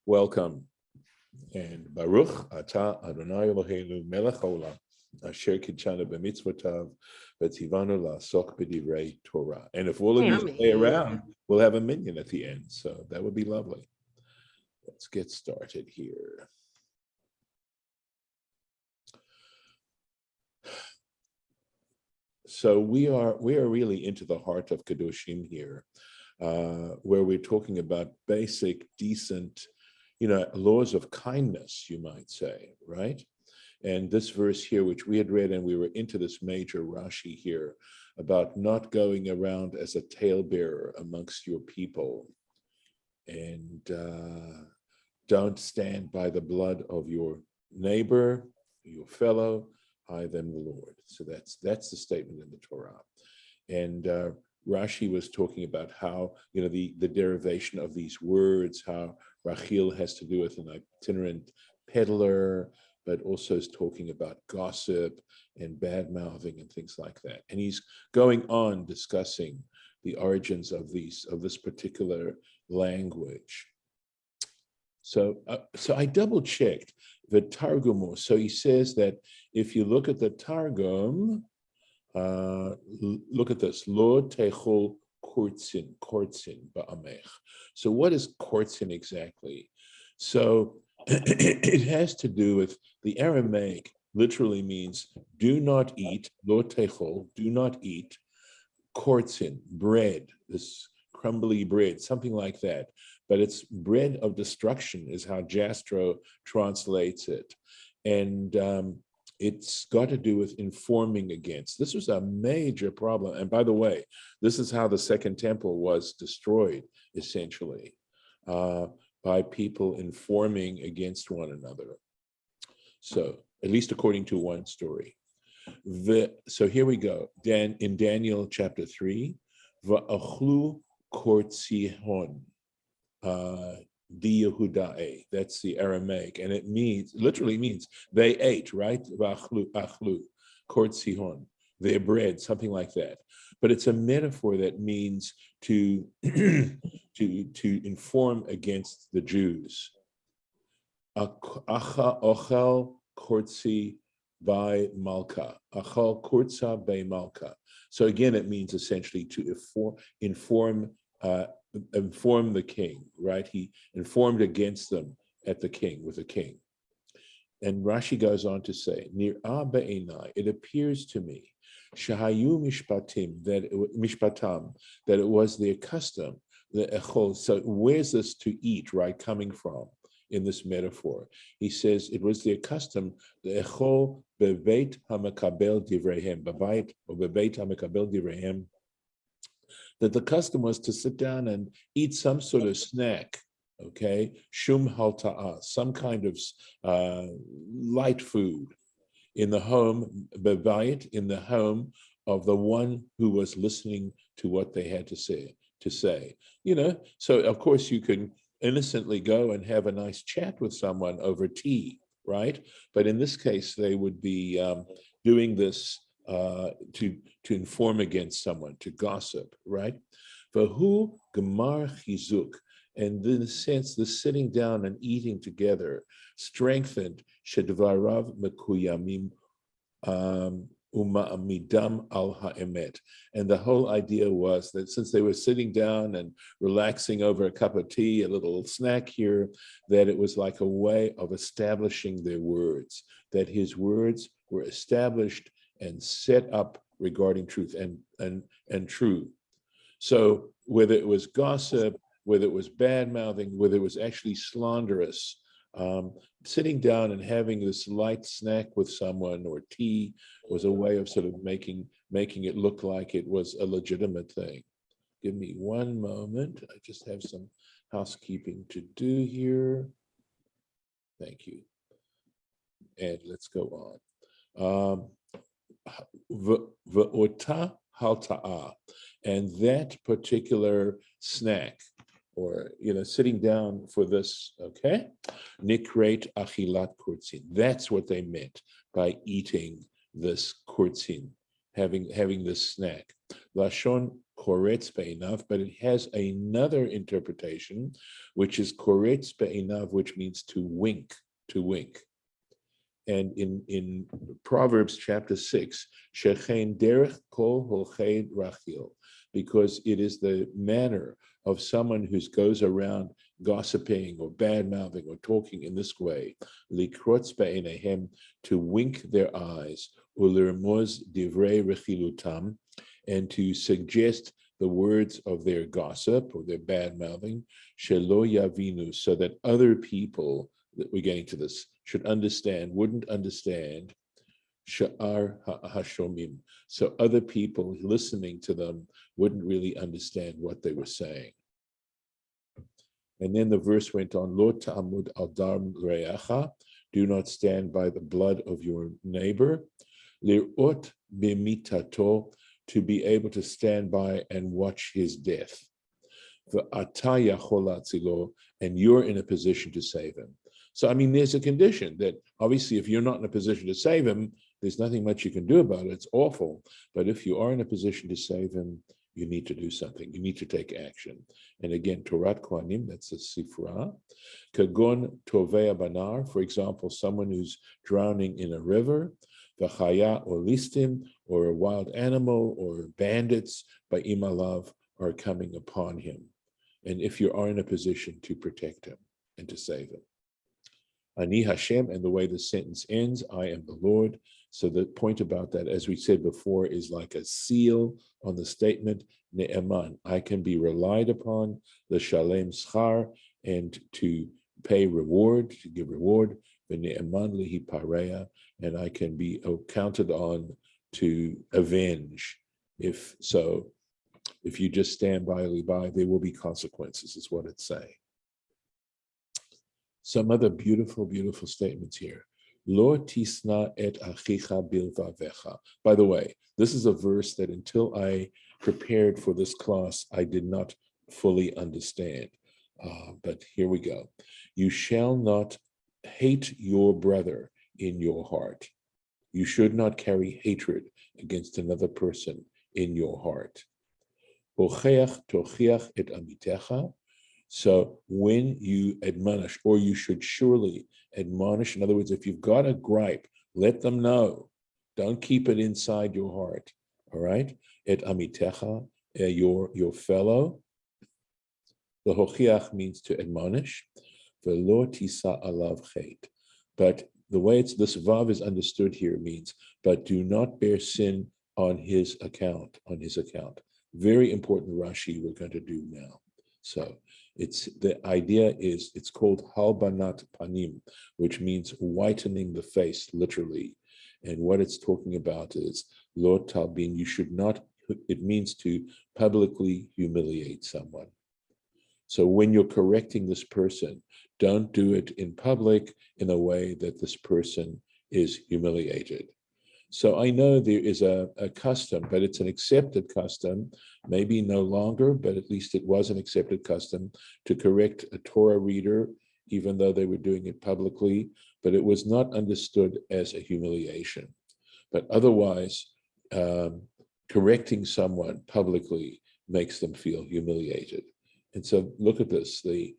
Welcome. And Baruch Atah Adonai Eloheinu Melech Haolam Asher Kitshanu b'mitzvotav v'tzivanu la'asok b'divrei Torah. And if all of you stay around, we'll have a minyan at the end. So that would be lovely. Let's get started here. So we are really into the heart of Kedoshim here, where we're talking about basic, decent, laws of kindness, you might say, right? And this verse here, which we had read, and we were into this major Rashi here about not going around as a talebearer amongst your people, and don't stand by the blood of your neighbor, your fellow, I them the Lord. So that's the statement in the Torah. And Rashi was talking about how, the derivation of these words, how Rachel has to do with an itinerant peddler, but also is talking about gossip and bad mouthing and things like that. And he's going on discussing the origins of this particular language. So I double checked the Targum. So he says that if you look at the Targum, look at this, Lo techol kortzin ba'amech. So what is kortzin exactly? So it has to do with the Aramaic, literally means do not eat, lo techol, do not eat, kortzin, bread, this crumbly bread, something like that. But it's bread of destruction is how Jastrow translates it. And it's got to do with informing against. This was a major problem. And by the way, this is how the Second Temple was destroyed, essentially, by people informing against one another. So, at least according to one story. So here we go. In Daniel chapter 3, Va'achlu kortzihon. Di Yehudae, that's the Aramaic, and it literally means they ate, right? Achlu, kortzihon, their bread, something like that. But it's a metaphor that means to inform against the Jews. Acha ochel kortzi by malka, achal kortza by malka. So again, it means essentially to inform the king, right? He informed against them with the king. And Rashi goes on to say, Nir'ah ba'enai, it appears to me, shahayu mishpatim, that it was their custom, the echol. So where's this to eat, right, coming from in this metaphor? He says it was their custom, the echol bebeit hamakabel divrehem, bebeit hamakabel divrehem, that the custom was to sit down and eat some sort of snack, okay? Shum halta'ah, some kind of light food in the home, bevayit, in the home of the one who was listening to what they had to say. So of course you can innocently go and have a nice chat with someone over tea, right? But in this case, they would be doing this to inform against someone, to gossip, right? Vahu gemar chizuk, and in a sense, the sitting down and eating together strengthened shedvarav mekuyamim uma'amidam al ha'emet. And the whole idea was that since they were sitting down and relaxing over a cup of tea, a little snack here, that it was like a way of establishing their words, that his words were established and set up regarding truth and true. So whether it was gossip, whether it was bad mouthing, whether it was actually slanderous, sitting down and having this light snack with someone or tea was a way of sort of making it look like it was a legitimate thing. Give me one moment. I just have some housekeeping to do here. Thank you. And let's go on. V'ota halta'a, and that particular snack, or sitting down for this, okay, nikret achilat kurtzin. That's what they meant by eating this kurtzin, having this snack. Lashon koretz be'inav, but it has another interpretation, which is koretz be'inav, which means to wink, to wink. And in Proverbs chapter 6, shechein derech kol holched rachil, because it is the manner of someone who goes around gossiping or bad-mouthing or talking in this way, likrotz be'enehem, to wink their eyes, ulermoz divrei rechilutam, and to suggest the words of their gossip or their bad-mouthing, shelo yavinu, so that other people, that we're getting to this, should understand, wouldn't understand, sha'ar hashomim, so other people listening to them wouldn't really understand what they were saying. And then the verse went on, Lo ta'amud al darm re'acha, do not stand by the blood of your neighbor, lir'ot b'mitato, to be able to stand by and watch his death. V'ata yachol latzilo, and you're in a position to save him. So, I mean, there's a condition that obviously if you're not in a position to save him, there's nothing much you can do about it. It's awful. But if you are in a position to save him, you need to do something. You need to take action. And again, Torat Kohanim, that's a sifra. Kagon tovea banar, for example, someone who's drowning in a river, v'chaya or listim, or a wild animal, or bandits by imalav are coming upon him. And if you are in a position to protect him and to save him. Ani Hashem, and the way the sentence ends, I am the Lord. So the point about that, as we said before, is like a seal on the statement, Ne'eman, I can be relied upon, the Shalem Schar, and to pay reward, to give reward, the Ne'eman Lihi Pareya, and I can be counted on to avenge. If you just stand by, there will be consequences, is what it's saying. Some other beautiful, beautiful statements here. Lo tisna et achicha bilvavecha. By the way, this is a verse that until I prepared for this class, I did not fully understand. But here we go. You shall not hate your brother in your heart. You should not carry hatred against another person in your heart. Hocheach tochiach et amitecha. So when you admonish, or you should surely admonish, in other words, if you've got a gripe, let them know. Don't keep it inside your heart, all right? Et amitecha, your fellow. The hochiach means to admonish. Velo tisa alav chet. But the way this vav is understood here means, but do not bear sin on his account, Very important Rashi we're going to do now. So the idea is, it's called halbanat panim, which means whitening the face, literally. And what it's talking about is lo talbin, you should not, it means to publicly humiliate someone. So when you're correcting this person, don't do it in public in a way that this person is humiliated. So I know there is a custom, but it's an accepted custom, maybe no longer, but at least it was an accepted custom to correct a Torah reader, even though they were doing it publicly, but it was not understood as a humiliation. But otherwise, correcting someone publicly makes them feel humiliated. And so look at this, the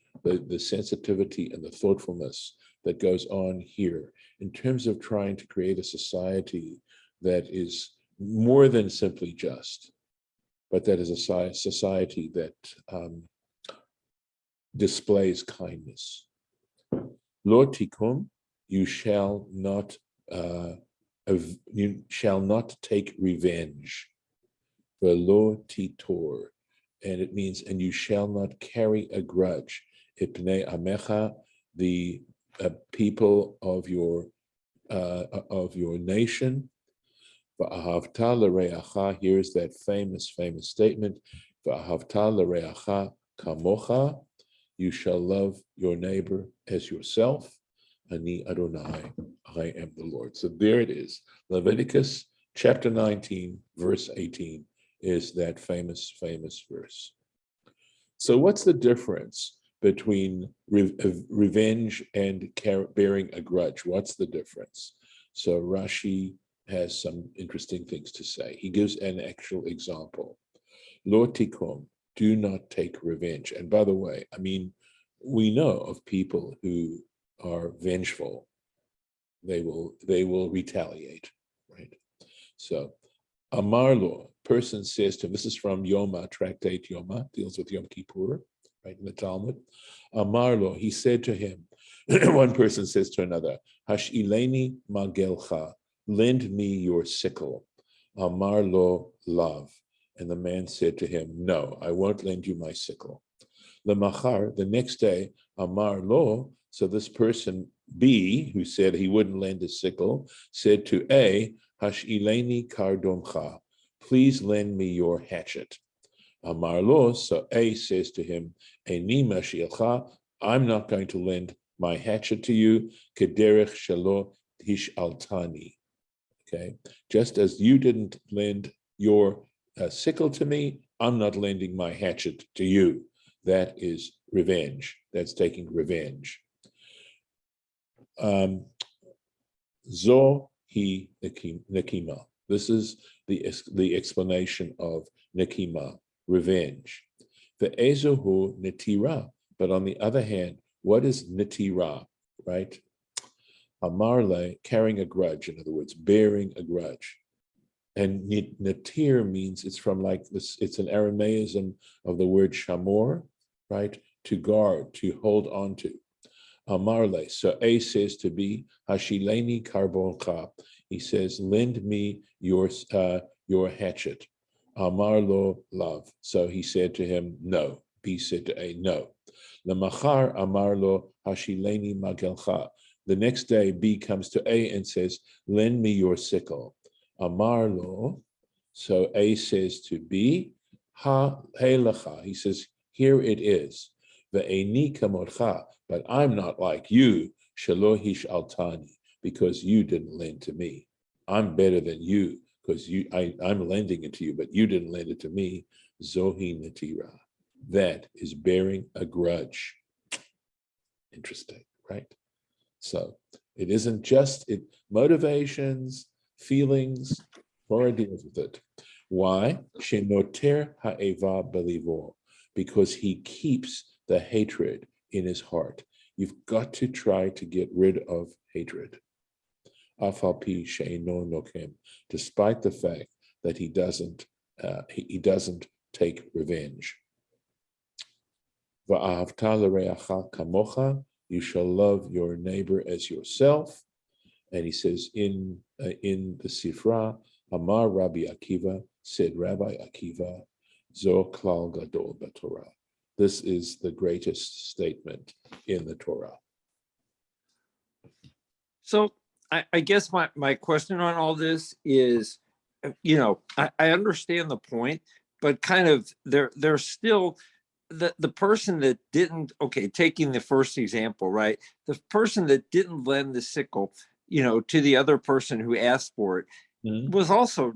sensitivity and the thoughtfulness that goes on here in terms of trying to create a society that is more than simply just, but that is a society that displays kindness. Lo tikum, you shall not take revenge. Velo titor, and it means, and you shall not carry a grudge. Ipnei amecha, the people of your nation. V'ahavta l'reacha, here's that famous statement. V'ahavta l'reacha kamocha, you shall love your neighbor as yourself. Ani Adonai, I am the Lord. So there it is. Leviticus chapter 19, verse 18 is that famous verse. So what's the difference between revenge and bearing a grudge? What's the difference? So Rashi has some interesting things to say. He gives an actual example. Lo tikom, do not take revenge. And by the way, I mean, we know of people who are vengeful. They will retaliate, right? So Amar lo, person says to him, this is from Yoma, tractate Yoma, deals with Yom Kippur, right, in the Talmud. Amar lo, he said to him, one person says to another, Hashileni magelcha, lend me your sickle. Amar lo lav. And the man said to him, no, I won't lend you my sickle. Lemachar, the next day, Amar lo, so this person B, who said he wouldn't lend his sickle, said to A, Hashileni kardomcha, please lend me your hatchet. Amar lo, so A says to him, Eni mashilcha, I'm not going to lend my hatchet to you, kederech shalo hishaltani. Okay, just as you didn't lend your sickle to me, I'm not lending my hatchet to you. That is revenge. That's taking revenge. Zo hi nekima. This is the explanation of nekima, revenge. The ezohu netira. But on the other hand, what is netira, right? Amarle, carrying a grudge, in other words, bearing a grudge. And natir means it's from like this, it's an Aramaism of the word shamor, right? To guard, to hold on to. Amarle, so A says to B, Hashileni karboncha. He says, lend me your hatchet. Amarlo lav. So he said to him, no. B said to A, no. Lemachar amarlo hashileni magelcha. The next day, B comes to A and says, lend me your sickle. Amarlo. So A says to B, ha helecha. He says, here it is. Ve'eni kamotcha. But I'm not like you, shalohish altani, because you didn't lend to me. I'm better than you, because I'm lending it to you, but you didn't lend it to me. Zohi natira. That is bearing a grudge. Interesting, right? So it isn't just motivations, feelings, Torah deals with it. Why? Shenoter ha'eva belivo, because he keeps the hatred in his heart. You've got to try to get rid of hatred. Afalpi she'eno nokem, despite the fact that he doesn't take revenge. Va'ahavta l'reacha kamocha, you shall love your neighbor as yourself. And he says in the Sifra, Amar Rabbi Akiva, said Rabbi Akiva, Zo klal gadol b'Torah. This is the greatest statement in the Torah. So I guess my question on all this is, I understand the point, but kind of there's still the person that didn't, okay, taking the first example, right? The person that didn't lend the sickle, to the other person who asked for it, was also,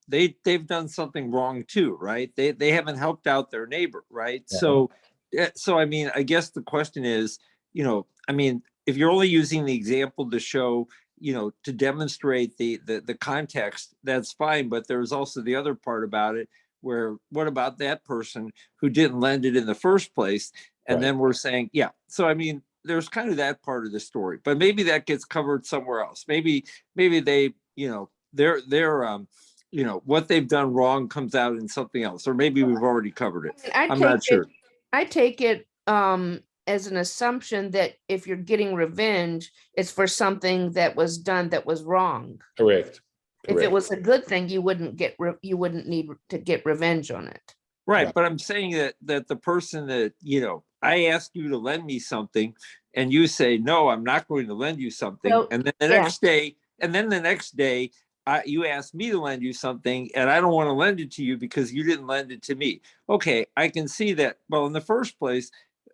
they've done something wrong too, right? They haven't helped out their neighbor, right? So I mean, I guess the question is, if you're only using the example to show, to demonstrate the context, that's fine. But there's also the other part about it, where what about that person who didn't lend it in the first place? And then we're saying, yeah. So I mean, there's kind of that part of the story, but maybe that gets covered somewhere else. Maybe they, they're what they've done wrong comes out in something else, or maybe we've already covered it. I'm not sure. I take it as an assumption that if you're getting revenge, it's for something that was done that was wrong. Correct. If it was a good thing, you wouldn't need to get revenge on it. Right. But I'm saying that the person that, I ask you to lend me something and you say, no, I'm not going to lend you something. So, and then the next day, you ask me to lend you something and I don't want to lend it to you because you didn't lend it to me. Okay, I can see that. Well, in the first place,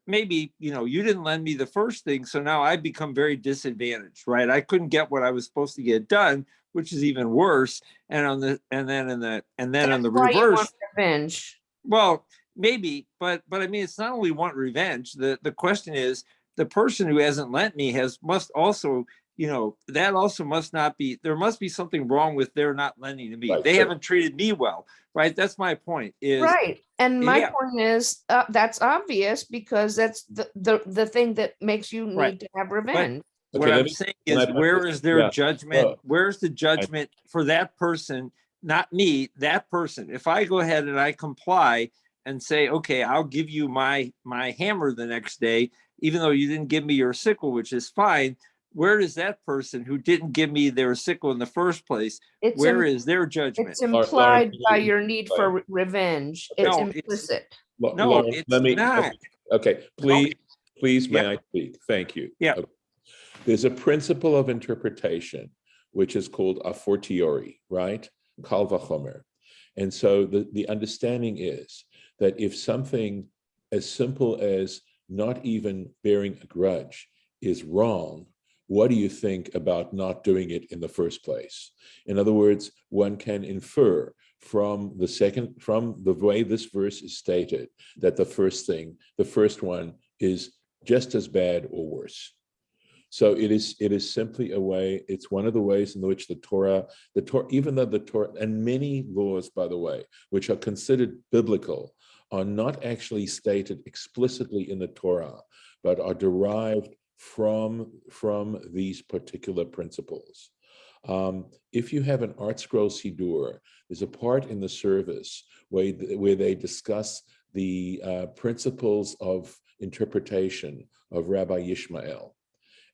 maybe, you didn't lend me the first thing. So now I become very disadvantaged, right? I couldn't get what I was supposed to get done, which is even worse. And then on the reverse, revenge. Well, maybe, but I mean, it's not only want revenge. The question is, the person who hasn't lent me must also, that also must not be, there must be something wrong with their not lending to me. Right. They haven't treated me well, right? That's my point is, Right. And my yeah, point is, that's obvious because that's the thing that makes you right. need to have But revenge. what Okay, I'm saying is, where is their judgment? Where's the judgment for that person, not me, that person? If I go ahead and I comply and say, okay, I'll give you my hammer the next day, even though you didn't give me your sickle, which is fine. Where is that person who didn't give me their sickle in the first place? It's Where is their judgment? It's implied by your need for revenge. Okay. It's No, implicit. no, Lawrence, it's let me, not. okay, please, may Yeah. I speak? Thank you. Yeah. Okay. There's a principle of interpretation, which is called a fortiori, right? Kal vachomer. And so the understanding is that if something as simple as not even bearing a grudge is wrong, what do you think about not doing it in the first place? In other words, one can infer from the way this verse is stated, that the first one is just as bad or worse. So it is simply a way, it's one of the ways in which the Torah, even though the Torah, and many laws, by the way, which are considered biblical, are not actually stated explicitly in the Torah, but are derived from these particular principles. If you have an Art Scroll Siddur, there's a part in the service where they discuss the principles of interpretation of Rabbi Yishmael.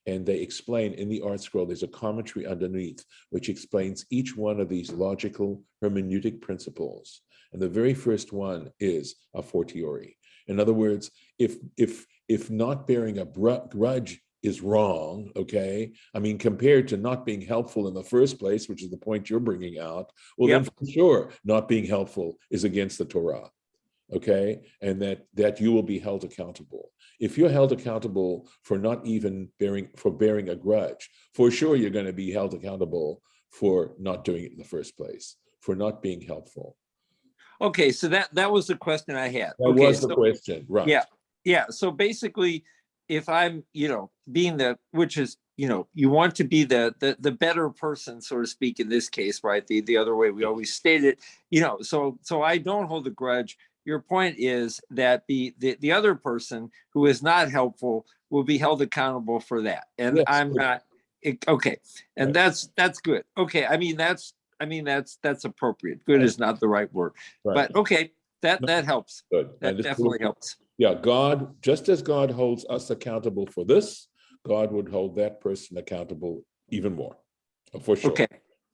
And they explain in the Art Scroll, there's a commentary underneath, which explains each one of these logical hermeneutic principles. And the very first one is a fortiori. In other words, if not bearing a grudge is wrong, okay? I mean, compared to not being helpful in the first place, which is the point you're bringing out, well, then for sure, not being helpful is against the Torah, okay? And that you will be held accountable. If you're held accountable for not even bearing a grudge, for sure you're going to be held accountable for not doing it in the first place, for not being helpful. Okay, so that was the question I had. That was the question, right? Yeah. So basically, if I'm, being which is, you want to be the better person, so to speak, in this case, right? The other way we always state it, so I don't hold a grudge. Your point is that the other person who is not helpful will be held accountable for that, and yes, I'm not. Okay, and right. That's good. Okay, I mean that's appropriate. Good right. is not the right word, right. But okay, that helps. Good. That definitely helps. Yeah, God, just as God holds us accountable for this, God would hold that person accountable even more, for sure. Okay,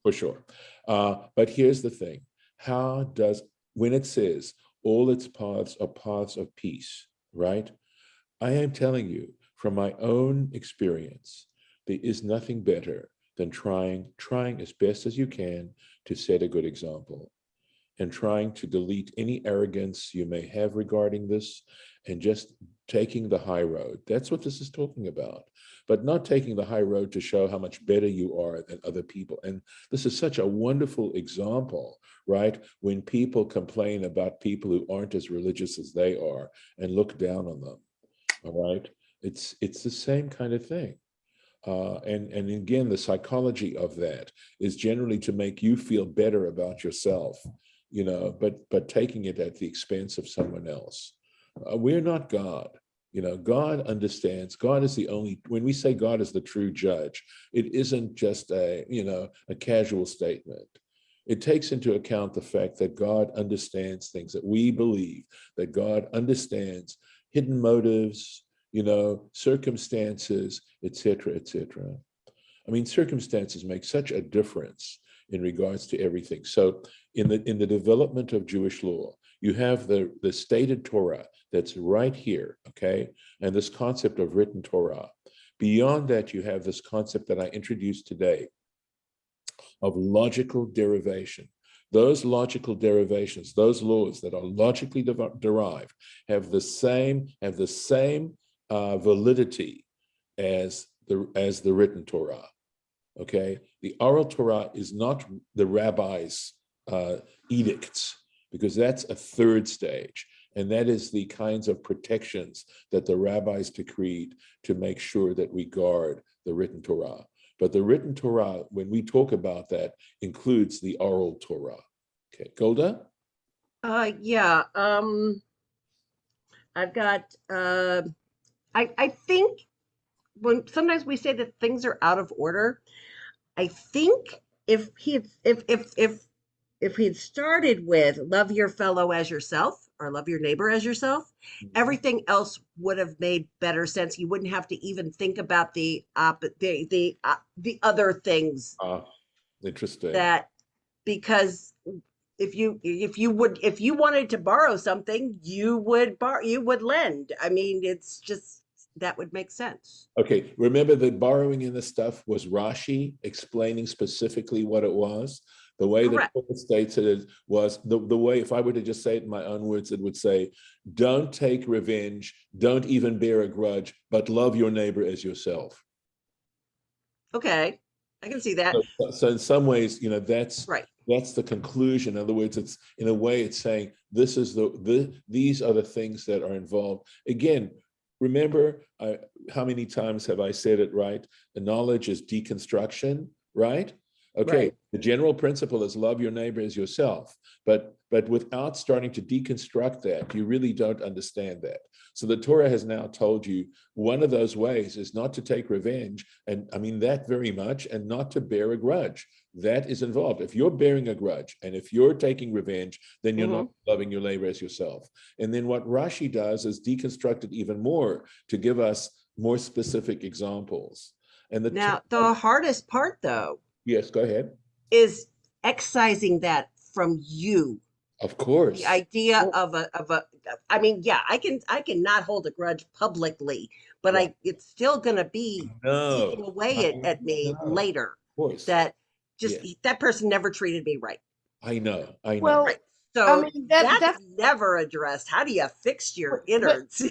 for sure. But here's the thing: when it says all its paths are paths of peace, right? I am telling you from my own experience, there is nothing better than trying as best as you can to set a good example, and trying to delete any arrogance you may have regarding this, and just taking the high road. That's what this is talking about, but not taking the high road to show how much better you are than other people. And this is such a wonderful example, right? When people complain about people who aren't as religious as they are and look down on them, all right? It's the same kind of thing. And again, the psychology of that is generally to make you feel better about yourself, but taking it at the expense of someone else. We're not God. God understands. God is the only, when we say God is the true judge, it isn't just a casual statement. It takes into account the fact that God understands things, that we believe that God understands hidden motives, circumstances, etc., etc. I mean, circumstances make such a difference in regards to everything. So in the development of Jewish law, you have the stated Torah that's right here, okay? And this concept of written Torah. Beyond that, you have this concept that I introduced today of logical derivation. Those logical derivations, those laws that are logically derived, have the same validity as the written Torah. Okay, the oral Torah is not the rabbi's edicts, because that's a third stage, and that is the kinds of protections that the rabbis decreed to make sure that we guard the written Torah. But the written Torah, when we talk about that, includes the oral Torah. Okay, Golda? Yeah. I've got I think when sometimes we say that things are out of order, I think if he had if he had started with love your fellow as yourself or love your neighbor as yourself, everything else would have made better sense. You wouldn't have to even think about the other things Interesting. that, because if you wanted to borrow something, you would lend. I mean, it's just, that would make sense. Okay, remember that borrowing in the stuff was Rashi explaining specifically what it was. The way the Torah states it was the way, if I were to just say it in my own words, it would say, don't take revenge, don't even bear a grudge, but love your neighbor as yourself. Okay, I can see that. So in some ways, you know, that's Right. That's the conclusion. In other words, it's in a way it's saying this is these are the things that are involved. Again, remember, how many times have I said it, right? The knowledge is deconstruction, right? Okay, Right. the general principle is love your neighbor as yourself, but without starting to deconstruct that, you really don't understand that. So the Torah has now told you one of those ways is not to take revenge, and I mean that very much, and not to bear a grudge. That is involved. If you're bearing a grudge and if you're taking revenge, then you're not loving your neighbor as yourself. And then what Rashi does is deconstruct it even more to give us more specific examples. And the hardest part, though, yes, go ahead, is excising that from you. Of course. The idea of a I mean, yeah, I can not hold a grudge publicly, but right. it's still gonna be eating away at me later. Of course. That just that person never treated me right. I know. Well, Right. So I mean, that's never addressed. How do you fix your innards?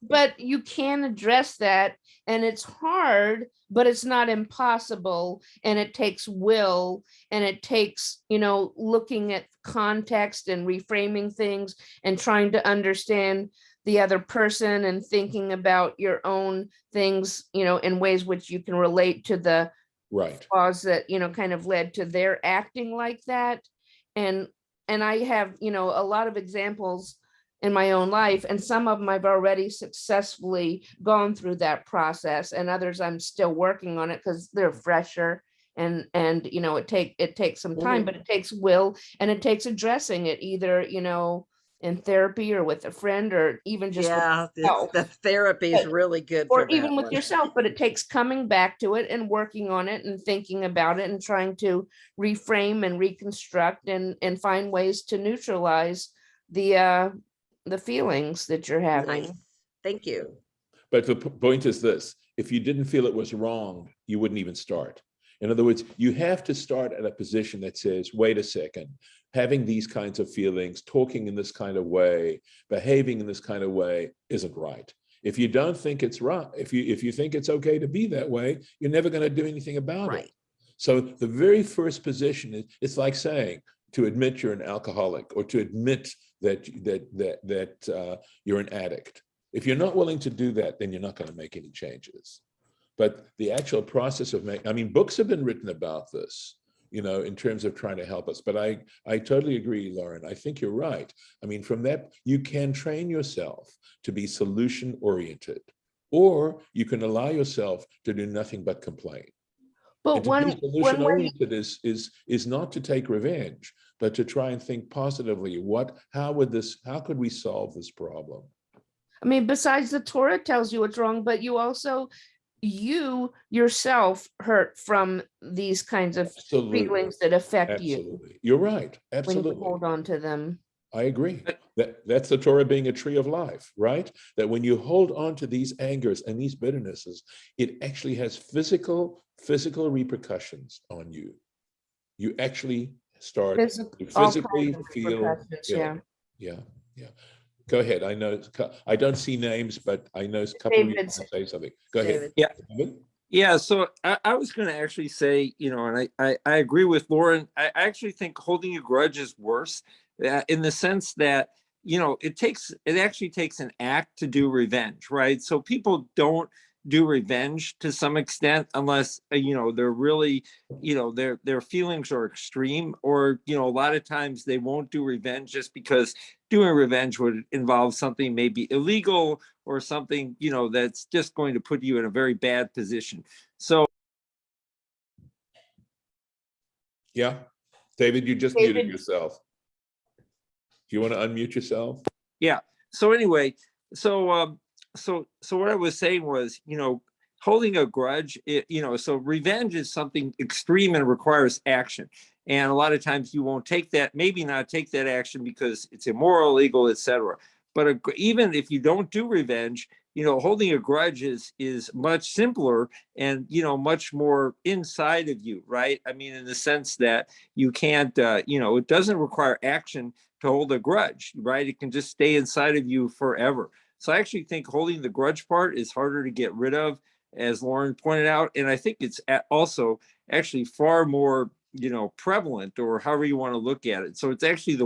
But you can address that, and it's hard, but it's not impossible, and it takes will, and it takes, you know, looking at context and reframing things and trying to understand the other person and thinking about your own things, you know, in ways which you can relate to the cause that, you know, kind of led to their acting like that. And I have, you know, a lot of examples in my own life, and some of them I've already successfully gone through that process, and others I'm still working on it because they're fresher, and you know, it takes some time, but it takes will, and it takes addressing it either, you know, in therapy or with a friend, or even just the therapy is really good, or even with yourself, but it takes coming back to it and working on it and thinking about it and trying to reframe and reconstruct and find ways to neutralize the feelings that you're having. Nice. Thank you. But the point is this: if you didn't feel it was wrong, you wouldn't even start. In other words, you have to start at a position that says, wait a second, having these kinds of feelings, talking in this kind of way, behaving in this kind of way isn't right. If you don't think it's right, if you think it's okay to be that way, you're never going to do anything about it. So the very first position is, it's like saying, to admit you're an alcoholic or to admit that you're an addict. If you're not willing to do that, then you're not going to make any changes. But the actual process of I mean, books have been written about this, you know, in terms of trying to help us. But I totally agree, Lauren. I think you're right. I mean, from that, you can train yourself to be solution oriented, or you can allow yourself to do nothing but complain. But and to be solution oriented is not to take revenge, but to try and think positively. How could we solve this problem? I mean, besides the Torah tells you what's wrong, but you also, you yourself hurt from these kinds of feelings that affect you. You're right. Absolutely. When you hold on to them. I agree. That's the Torah being a tree of life, right? That when you hold on to these angers and these bitternesses, it actually has physical repercussions on you. You actually start to physically feel. Yeah. Go ahead. I know I don't see names, but I know a couple of you want to say something. Go ahead. Yeah. So I was going to actually say, you know, and I agree with Lauren. I actually think holding a grudge is worse, in the sense that, you know, it actually takes an act to do revenge, right? So people don't, do revenge to some extent, unless, they're really, their feelings are extreme, or, a lot of times they won't do revenge just because doing revenge would involve something maybe illegal or something, that's just going to put you in a very bad position. So, Yeah. David, you just David? muted yourself. Do you want to unmute yourself? yeah. So anyway, so what I was saying was, holding a grudge, so revenge is something extreme and requires action. And a lot of times you won't maybe not take that action because it's immoral, illegal, etc. But even if you don't do revenge, holding a grudge is much simpler and, much more inside of you, right? I mean, in the sense that you can't, it doesn't require action to hold a grudge, right? It can just stay inside of you forever. So I actually think holding the grudge part is harder to get rid of, as Lauren pointed out. And I think it's also actually far more, prevalent, or however you want to look at it. So it's actually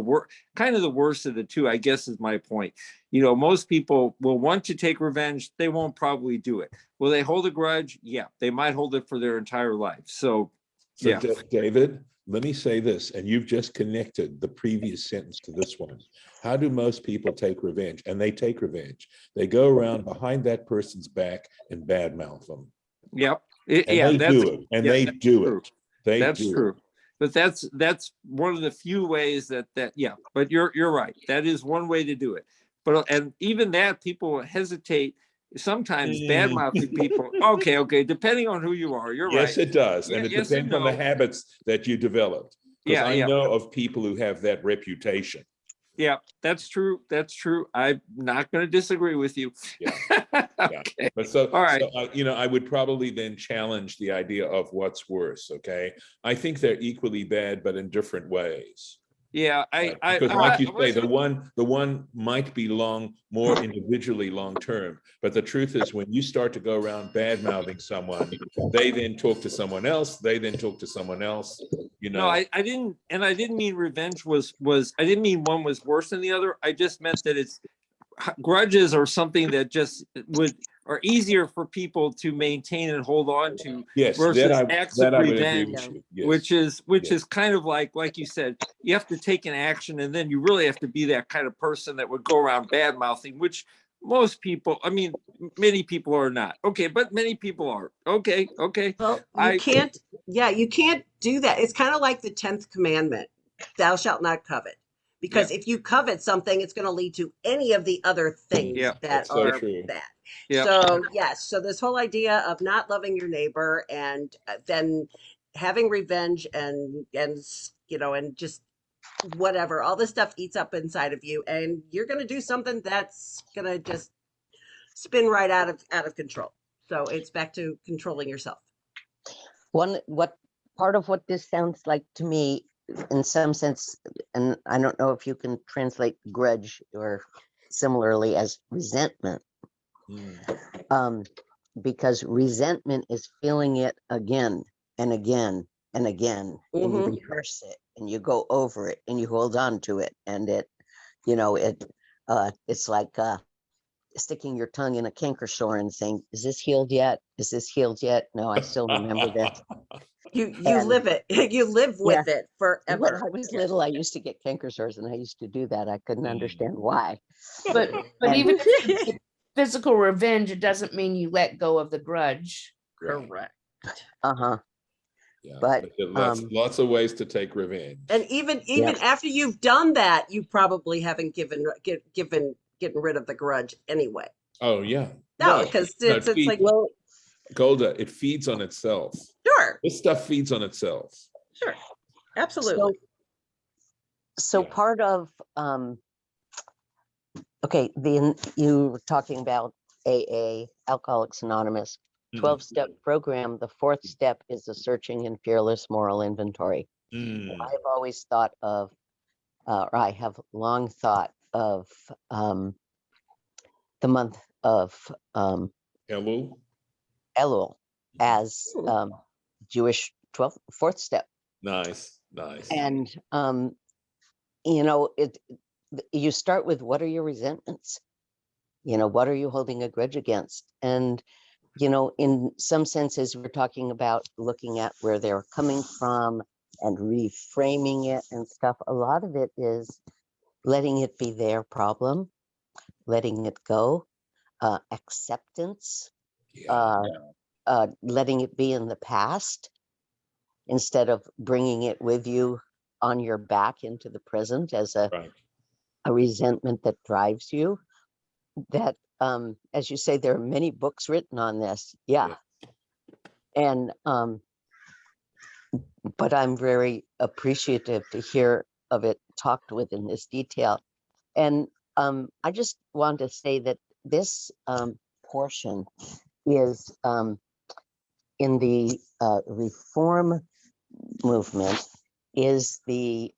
kind of the worst of the two, I guess, is my point. Most people will want to take revenge. They won't probably do it. Will they hold a grudge? Yeah, they might hold it for their entire life. So yeah. David, let me say this, and you've just connected the previous sentence to this one. How do most people take revenge? And they take revenge. They go around behind that person's back and badmouth them. Yep. They do it. And they do it. That's true. But that's one of the few ways that yeah. But you're right. That is one way to do it. But and even that, people hesitate sometimes bad mouthing people. Okay. Depending on who you are, you're right. Yes, it does, and it depends on the habits that you developed. Because I know of people who have that reputation. Yeah, that's true. That's true. I'm not going to disagree with you. Yeah. Okay. But all right. So, I would probably then challenge the idea of what's worse. Okay. I think they're equally bad, but in different ways. Yeah, because like you say, the one might be more individually long term. But the truth is, when you start to go around bad mouthing someone, they then talk to someone else. They then talk to someone else. No, I didn't mean revenge was. I didn't mean one was worse than the other. I just meant that grudges are something that just are easier for people to maintain and hold on to, versus acts of revenge, which is kind of like you said, you have to take an action, and then you really have to be that kind of person that would go around bad mouthing, which most people, I mean, many people are not. Okay, but many people are. Okay. Well, you can't do that. It's kind of like the 10th commandment, thou shalt not covet. Because if you covet something, it's going to lead to any of the other things that are bad. So yes, so this whole idea of not loving your neighbor and then having revenge and just whatever, all this stuff eats up inside of you, and you're going to do something that's going to just spin right out of control. So it's back to controlling yourself. What part of what this sounds like to me, in some sense, and I don't know if you can translate grudge or similarly as resentment, because resentment is feeling it again and again and again, and you rehearse it and you go over it and you hold on to it, and it's like sticking your tongue in a canker sore and saying, "Is this healed yet? Is this healed yet?" No, I still remember that. You live it. You live with it forever. When I was little, I used to get canker sores, and I used to do that. I couldn't understand why. But even if you get physical revenge, it doesn't mean you let go of the grudge. Correct. Yeah, but lots of ways to take revenge. And even after you've done that, you probably haven't getting rid of the grudge anyway. Oh yeah. No, because it's like, well, Golda, it feeds on itself. Sure. This stuff feeds on itself. Sure. Absolutely. So part of you were talking about AA, Alcoholics Anonymous, 12-step program. The 4th step is the searching and fearless moral inventory. I've always thought of, or I have long thought of the month of Elul as Jewish 4th step. Nice. And you start with, what are your resentments? What are you holding a grudge against? And you know, in some senses, we're talking about looking at where they're coming from and reframing it and stuff. A lot of it is letting it be their problem, letting it go, acceptance, Yeah. letting it be in the past instead of bringing it with you on your back into the present as a Right. resentment that drives you. That, as you say, there are many books written on this. Yeah. And, but I'm very appreciative to hear of it talked with in this detail. And I just want to say that this portion is in the reform movement is the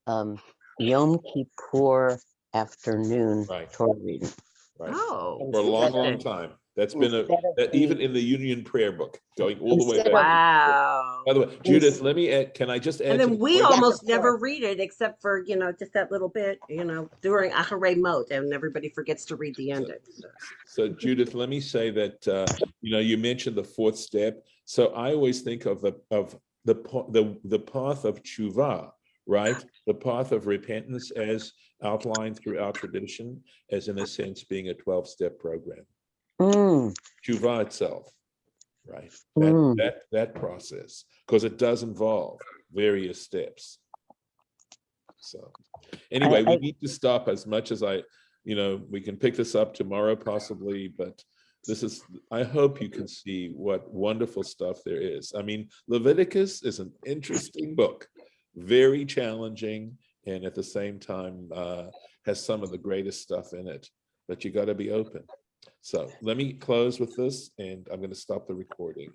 Yom Kippur afternoon Right. Torah reading. Right. Oh, For a long, long interesting. time. That's been Instead of that even in the Union prayer book, going all the way Instead back. of- Wow. By the way, Judith, let me add, can I just add And to then the we point? almost of never course. read it except for, just that little bit, during Acharei Mot, and everybody forgets to read the ending. So Judith, let me say that you mentioned the fourth step. So I always think of the path of tshuva, right? The path of repentance as outlined through our tradition, as in a sense being a 12-step program. Mm, Tshuva itself, right? mm. That process, because it does involve various steps. So anyway, we need to stop. As much as we can pick this up tomorrow possibly, but I hope you can see what wonderful stuff there is. I mean, Leviticus is an interesting book, very challenging, and at the same time has some of the greatest stuff in it, but you got to be open. So let me close with this, and I'm going to stop the recording.